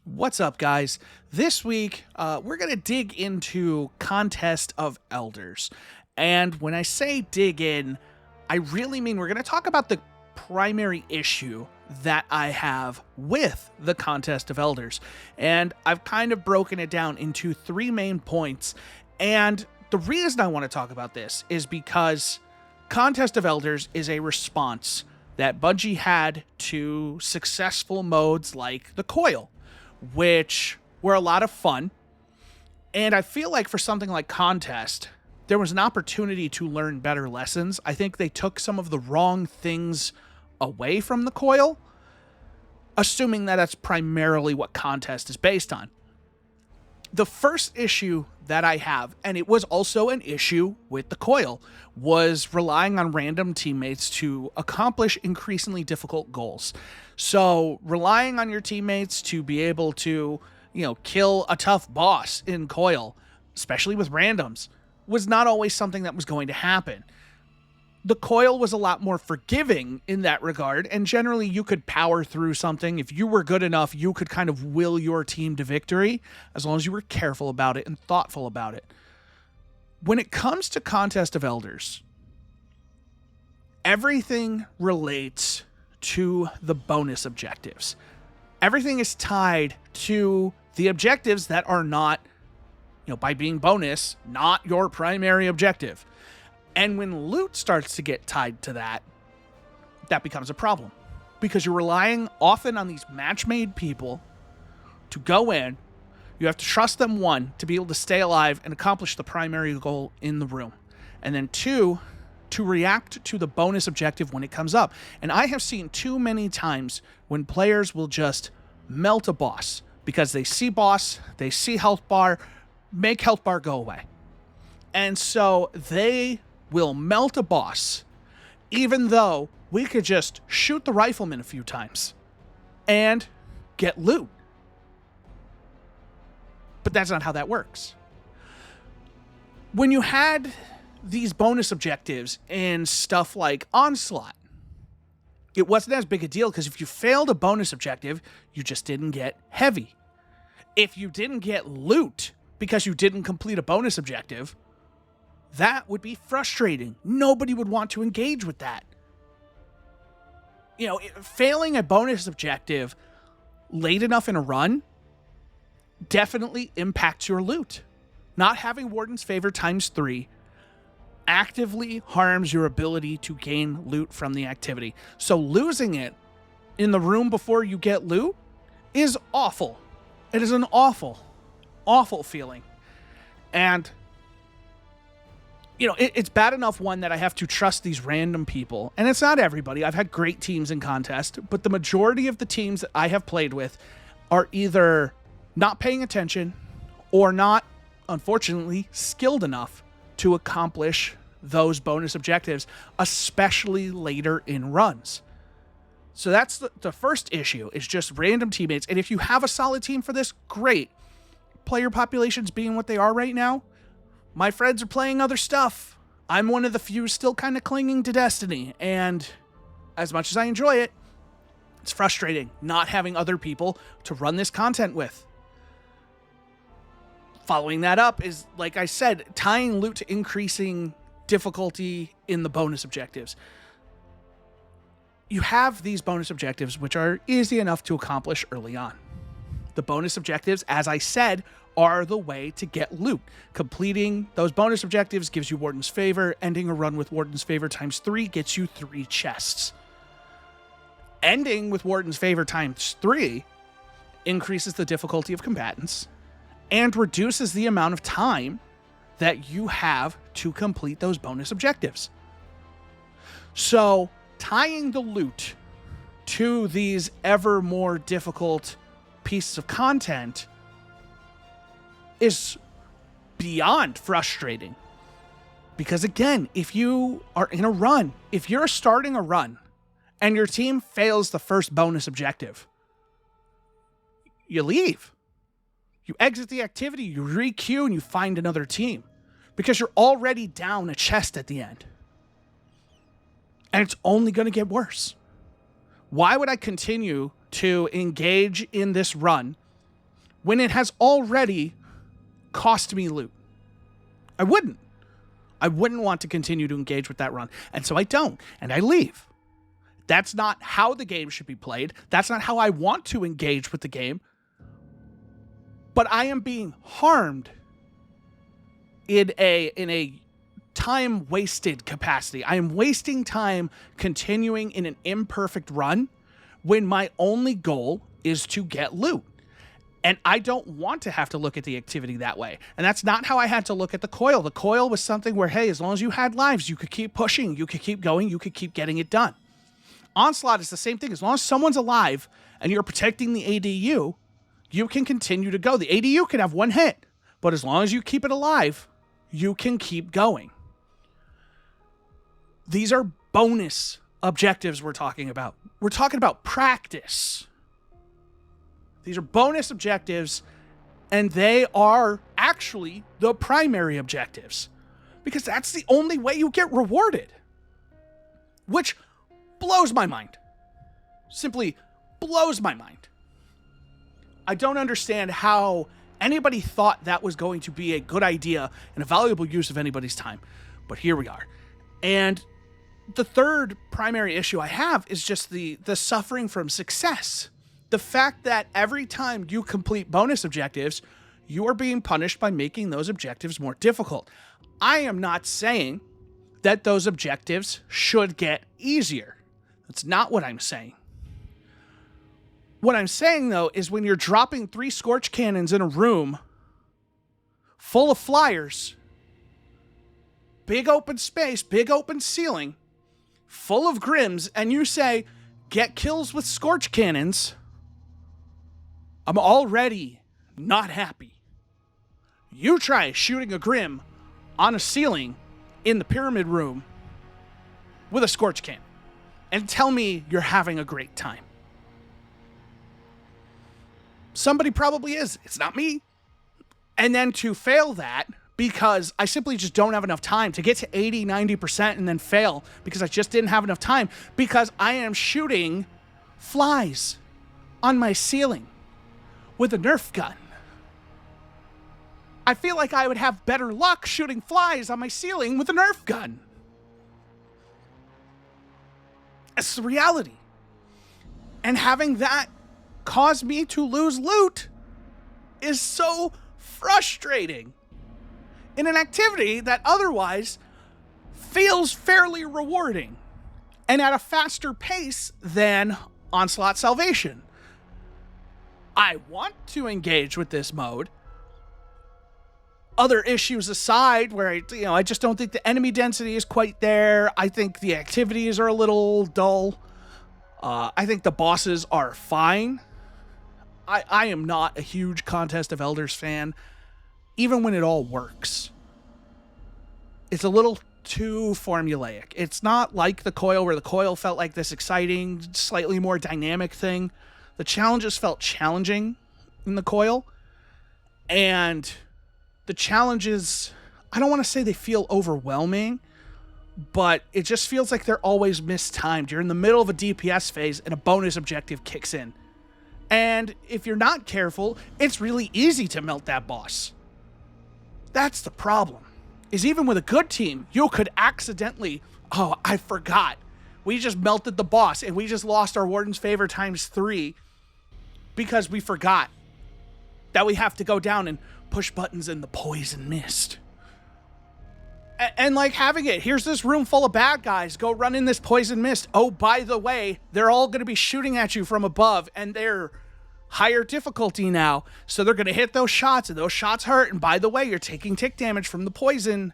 What's up, guys? This week, we're going to dig into Contest of Elders. And when I say dig in, I really mean we're going to talk about the primary issue that I have with the Contest of Elders. And I've kind of broken it down into three main points. And the reason I want to talk about this is because Contest of Elders is a response that Bungie had to successful modes like the Coil, which were a lot of fun. And I feel like for something like Contest, there was an opportunity to learn better lessons. I think they took some of the wrong things away from the Coil, assuming that that's primarily what Contest is based on. The first issue that I have, and it was also an issue with the Coil, was relying on random teammates to accomplish increasingly difficult goals. So relying on your teammates to be able to, kill a tough boss in Coil, especially with randoms, was not always something that was going to happen. The Coil was a lot more forgiving in that regard, and generally you could power through something. If you were good enough, you could kind of will your team to victory, as long as you were careful about it and thoughtful about it. When it comes to Contest of Elders, everything relates to the bonus objectives. Everything is tied to the objectives that are not, by being bonus, not your primary objective. And when loot starts to get tied to that, that becomes a problem. Because you're relying often on these match-made people to go in. You have to trust them, one, to be able to stay alive and accomplish the primary goal in the room. And then two, to react to the bonus objective when it comes up. And I have seen too many times when players will just melt a boss because they see boss, they see health bar, make health bar go away. And so they will melt a boss, even though we could just shoot the rifleman a few times and get loot. But that's not how that works. When you had these bonus objectives in stuff like Onslaught, it wasn't as big a deal because if you failed a bonus objective, you just didn't get heavy. If you didn't get loot because you didn't complete a bonus objective, that would be frustrating. Nobody would want to engage with that. Failing a bonus objective late enough in a run definitely impacts your loot. Not having Warden's Favor ×3 actively harms your ability to gain loot from the activity. So losing it in the room before you get loot is awful. It is an awful, awful feeling. And it's bad enough, one, that I have to trust these random people. And it's not everybody. I've had great teams in Contest, but the majority of the teams that I have played with are either not paying attention or not, unfortunately, skilled enough to accomplish those bonus objectives, especially later in runs. So that's the first issue, is just random teammates. And if you have a solid team for this, great. Player populations being what they are right now, my friends are playing other stuff. I'm one of the few still kind of clinging to Destiny. And as much as I enjoy it, it's frustrating not having other people to run this content with. Following that up is, like I said, tying loot to increasing difficulty in the bonus objectives. You have these bonus objectives, which are easy enough to accomplish early on. The bonus objectives, as I said, are the way to get loot. Completing those bonus objectives gives you Warden's Favor. Ending a run with Warden's Favor ×3 gets you 3 chests. Ending with Warden's Favor ×3 increases the difficulty of combatants and reduces the amount of time that you have to complete those bonus objectives. So, tying the loot to these ever more difficult pieces of content is beyond frustrating. Because again, if you are in a run, if you're starting a run and your team fails the first bonus objective, you leave. You exit the activity, you re-queue, and you find another team. Because you're already down a chest at the end. And it's only going to get worse. Why would I continue to engage in this run when it has already cost me loot. I wouldn't want to continue to engage with that run. And so I don't, and I leave. That's not how the game should be played. That's not how I want to engage with the game. But I am being harmed in a time wasted capacity. I am wasting time continuing in an imperfect run when my only goal is to get loot. And I don't want to have to look at the activity that way. And that's not how I had to look at the coil. The coil was something where, hey, as long as you had lives, you could keep pushing, you could keep going, you could keep getting it done. Onslaught is the same thing. As long as someone's alive and you're protecting the ADU, you can continue to go. The ADU can have one hit, but as long as you keep it alive, you can keep going. These are bonus objectives we're talking about. We're talking about practice. These are bonus objectives, and they are actually the primary objectives, because that's the only way you get rewarded, which blows my mind. Simply blows my mind. I don't understand how anybody thought that was going to be a good idea and a valuable use of anybody's time, but here we are. And the third primary issue I have is just the suffering from success. The fact that every time you complete bonus objectives, you are being punished by making those objectives more difficult. I am not saying that those objectives should get easier. That's not what I'm saying. What I'm saying, though, is when you're dropping 3 scorch cannons in a room full of flyers, big open space, big open ceiling, full of Grims, and you say, get kills with scorch cannons, I'm already not happy. You try shooting a Grim on a ceiling in the pyramid room with a scorch can and tell me you're having a great time. Somebody probably is. It's not me. And then to fail that because I simply just don't have enough time to get to 80, 90% and then fail because I just didn't have enough time because I am shooting flies on my ceiling with a Nerf gun. I feel like I would have better luck shooting flies on my ceiling with a Nerf gun. It's the reality. And having that cause me to lose loot is so frustrating in an activity that otherwise feels fairly rewarding and at a faster pace than Onslaught Salvation. I want to engage with this mode. Other issues aside, where I just don't think the enemy density is quite there. I think the activities are a little dull. I think the bosses are fine. I am not a huge Contest of Elders fan, even when it all works. It's a little too formulaic. It's not like the coil, where the coil felt like this exciting, slightly more dynamic thing. The challenges felt challenging in the coil, and the challenges, I don't want to say they feel overwhelming, but it just feels like they're always mistimed. You're in the middle of a DPS phase and a bonus objective kicks in. And if you're not careful, it's really easy to melt that boss. That's the problem. Is even with a good team, you could accidentally, oh, I forgot. We just melted the boss and we just lost our Warden's Favor ×3 because we forgot that we have to go down and push buttons in the poison mist. And like having it, here's this room full of bad guys, go run in this poison mist. Oh, by the way, they're all going to be shooting at you from above and they're higher difficulty now. So they're going to hit those shots and those shots hurt. And by the way, you're taking tick damage from the poison.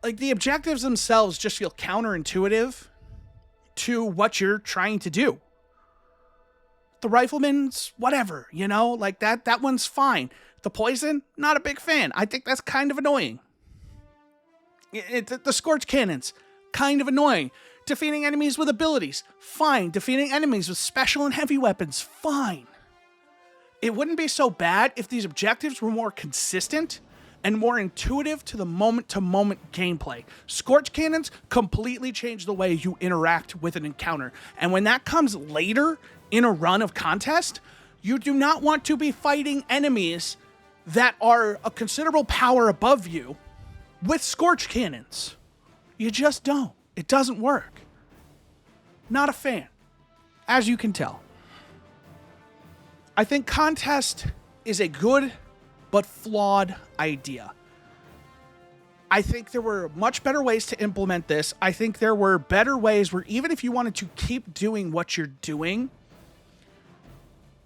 Like the objectives themselves just feel counterintuitive to what you're trying to do. The rifleman's whatever, like that one's fine. The poison, not a big fan. I think that's kind of annoying. The scorch cannons, kind of annoying. Defeating enemies with abilities, fine. Defeating enemies with special and heavy weapons, fine. It wouldn't be so bad if these objectives were more consistent and more intuitive to the moment-to-moment gameplay. Scorch cannons completely change the way you interact with an encounter. And when that comes later in a run of contest, You do not want to be fighting enemies that are a considerable power above you with Scorch Cannons. You just don't. It doesn't work. Not a fan, as you can tell. I think Contest is a good but flawed idea. I think there were much better ways to implement this. I think there were better ways where even if you wanted to keep doing what you're doing,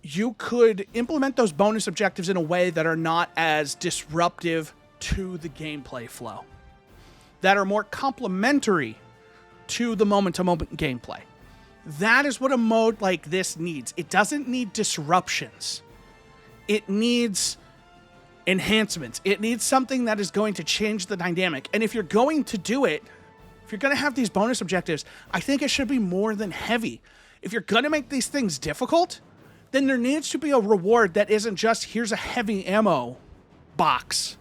you could implement those bonus objectives in a way that are not as disruptive to the gameplay flow, that are more complementary to the moment-to-moment gameplay. That is what a mode like this needs. It doesn't need disruptions. It needs enhancements. It needs something that is going to change the dynamic. And if you're going to do it, if you're going to have these bonus objectives, I think it should be more than heavy. If you're going to make these things difficult, then there needs to be a reward that isn't just, here's a heavy ammo box.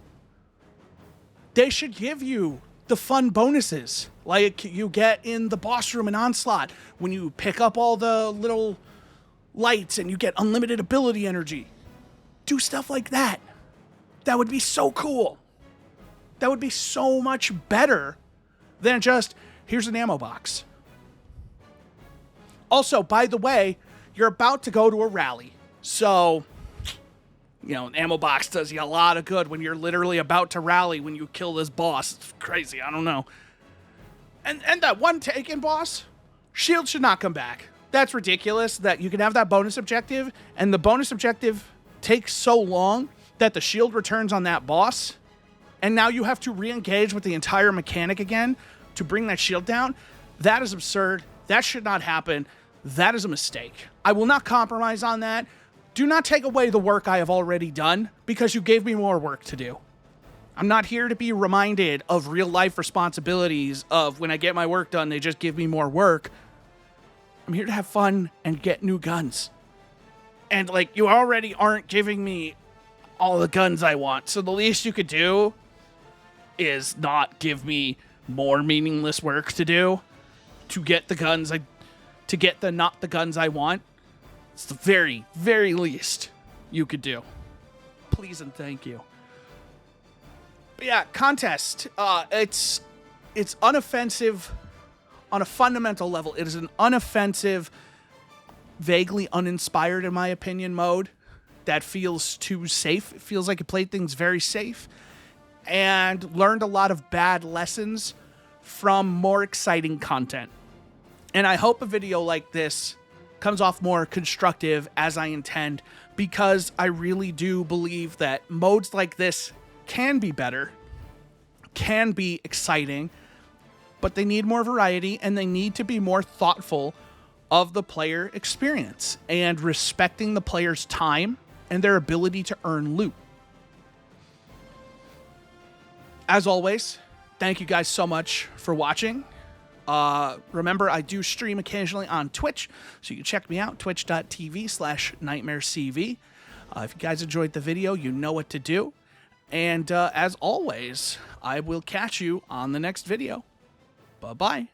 They should give you the fun bonuses, like you get in the boss room in Onslaught, when you pick up all the little lights and you get unlimited ability energy. Do stuff like that. That would be so cool. That would be so much better than just, here's an ammo box. Also, by the way, you're about to go to a rally. So, you know, an ammo box does you a lot of good when you're literally about to rally when you kill this boss. It's crazy, I don't know. And that one Taken boss, shield should not come back. That's ridiculous that you can have that bonus objective, and the bonus objective takes so long that the shield returns on that boss, and now you have to re-engage with the entire mechanic again to bring that shield down. That is absurd. That should not happen. That is a mistake. I will not compromise on that. Do not take away the work I have already done because you gave me more work to do. I'm not here to be reminded of real-life responsibilities of when I get my work done, they just give me more work. I'm here to have fun and get new guns. And, like, you already aren't giving me all the guns I want, so the least you could do is not give me more meaningless work to do to get the guns not the guns I want. It's the very, very least you could do. Please and thank you. But yeah, Contest. It's unoffensive on a fundamental level. It is an unoffensive, vaguely uninspired, in my opinion, mode that feels too safe. It feels like it played things very safe and learned a lot of bad lessons from more exciting content. And I hope a video like this comes off more constructive as I intend, because I really do believe that modes like this can be better, can be exciting, but they need more variety and they need to be more thoughtful of the player experience and respecting the player's time and their ability to earn loot. As always, thank you guys so much for watching. Remember, I do stream occasionally on Twitch, so you can check me out, twitch.tv/nightmarecv. If you guys enjoyed the video, you know what to do. And as always, I will catch you on the next video. Bye-bye.